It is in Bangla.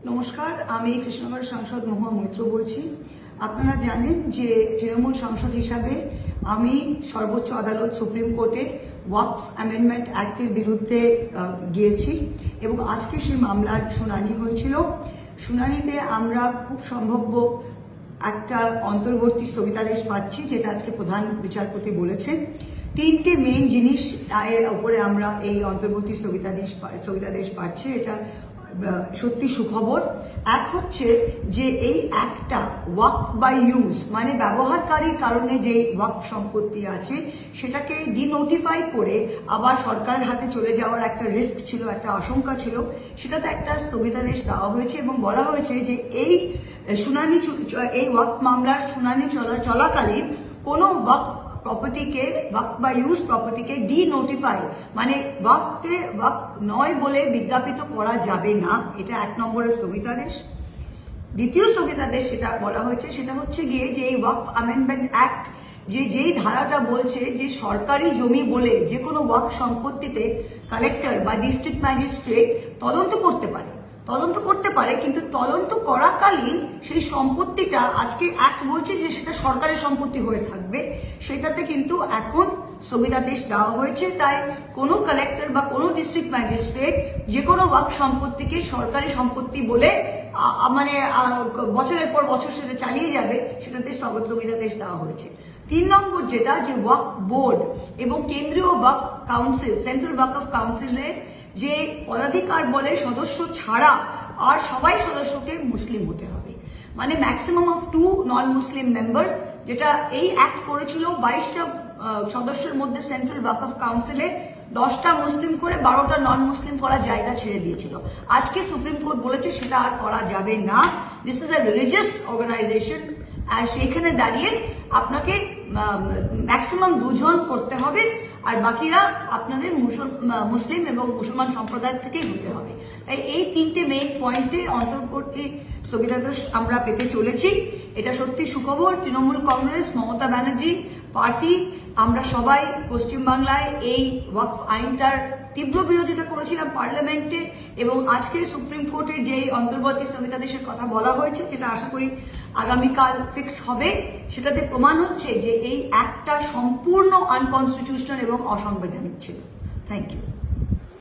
নমস্কার, আমি কৃষ্ণনগর সাংসদ মহুয়া মৈত্র বলছি। আপনারা জানেন যে তৃণমূল সাংসদ হিসাবে আমি সর্বোচ্চ আদালত সুপ্রিম কোর্টে ওয়াকফ অ্যামেন্ডমেন্ট অ্যাক্টের বিরুদ্ধে গিয়েছি এবং আজকে সেই মামলার শুনানি হয়েছিল। শুনানিতে আমরা খুব সম্ভাব্য একটা অন্তর্বর্তী স্থগিতাদেশ পাচ্ছি, যেটা আজকে প্রধান বিচারপতি বলেছেন। তিনটে মেইন জিনিস এর উপরে আমরা এই অন্তর্বর্তী স্থগিতাদেশ পাচ্ছি। এটা সত্যি সুখবর। এক হচ্ছে যে এই একটা ওয়াকফ বাই ইউজ মানে ব্যবহারকারীর কারণে যে ওয়াকফ সম্পত্তি আছে সেটাকে ডিনোটিফাই করে আবার সরকারের হাতে চলে যাওয়ার একটা রিস্ক ছিল, একটা আশঙ্কা ছিল, সেটাতে একটা স্থগিতাদেশ দেওয়া হয়েছে এবং বলা হয়েছে যে এই শুনানি, এই ওয়াকফ মামলার শুনানি চলাকালীন কোনো ওয়াকফ প্রপার্টিকে, ওয়াকফ বা ইউজ প্রপার্টিকে ডিনোটিফাই মানে ওয়াকফ নয় বলে বিজ্ঞাপিত করা যাবে না। এটা এক নম্বরের স্থগিতাদেশ। দ্বিতীয় স্থগিতাদেশ সেটা বলা হয়েছে, সেটা হচ্ছে গিয়ে যে এই ওয়াকফ অ্যামেন্ডমেন্ট অ্যাক্ট যেই ধারাটা বলছে যে সরকারি জমি বলে যে কোনো ওয়াকফ সম্পত্তিতে কালেক্টর বা ডিস্ট্রিক্ট ম্যাজিস্ট্রেট তদন্ত করতে পারে, কিন্তু তদন্ত করাকালীন সেই সম্পত্তিটা আজকে অ্যাক্ট বলছে যে সেটা সরকারি সম্পত্তি হয়ে থাকবে, সেটাতে কিন্তু এখন স্থগিতাদেশ দেওয়া হয়েছে। তাই কোনো কালেক্টর বা কোনো ডিস্ট্রিক্ট ম্যাজিস্ট্রেট যে কোনো ওয়াকফ সম্পত্তিকে সরকারি সম্পত্তি বলে মানে বছরের পর বছর সেটা চালিয়ে যাবে, সেটাতে স্থগিতাদেশ দেওয়া হয়েছে। 3 নম্বর যেটা, যে ওয়াকফ বোর্ড এবং কেন্দ্রীয় ওয়াকফ কাউন্সিল, সেন্ট্রাল ওয়াকফ কাউন্সিলের যে পদাধিকার বলে সদস্য ছাড়া আর সবাই সদস্যকে মুসলিম হতে হবে, মানে maximum of 2 non Muslim members, যেটা এই অ্যাক্ট করেছিল 22টা সদস্যের মধ্যে সেন্ট্রাল ওয়াকফ কাউন্সিলে 10টা মুসলিম করে 12টা নন মুসলিম করার জায়গা ছেড়ে দিয়েছিল। আজকে সুপ্রিম কোর্ট বলেছে সেটা আর করা যাবে না। This is a religious organisation, আর সেইখানে দাঁড়িয়ে আপনাকে ম্যাক্সিমাম 2 জন করতে হবে, আর বাকিরা আপনাদের মুসলিম এবং মুসলমান সম্প্রদায় থেকেই হতে হবে। তাই এই 3টে মেইন পয়েন্টে অন্তর্বর্তী স্থগিতাদেশ আমরা পেতে চলেছি। এটা সত্যি সুখবর। তৃণমূল কংগ্রেস, মমতা ব্যানার্জি পার্টি, আমরা সবাই পশ্চিমবাংলায় এই ওয়াকফ আইনটার তীব্র বিরোধিতা করেছিলাম পার্লামেন্টে, এবং আজকে সুপ্রিম কোর্টের যে অন্তর্বর্তী স্থগিতাদেশের কথা বলা হয়েছে, যেটা আশা করি আগামীকাল ফিক্স হবে, সেটাতে প্রমাণ হচ্ছে যে এই অ্যাক্টটা সম্পূর্ণ আনকনস্টিটিউশনাল এবং অসাংবিধানিক ছিল। Thank you.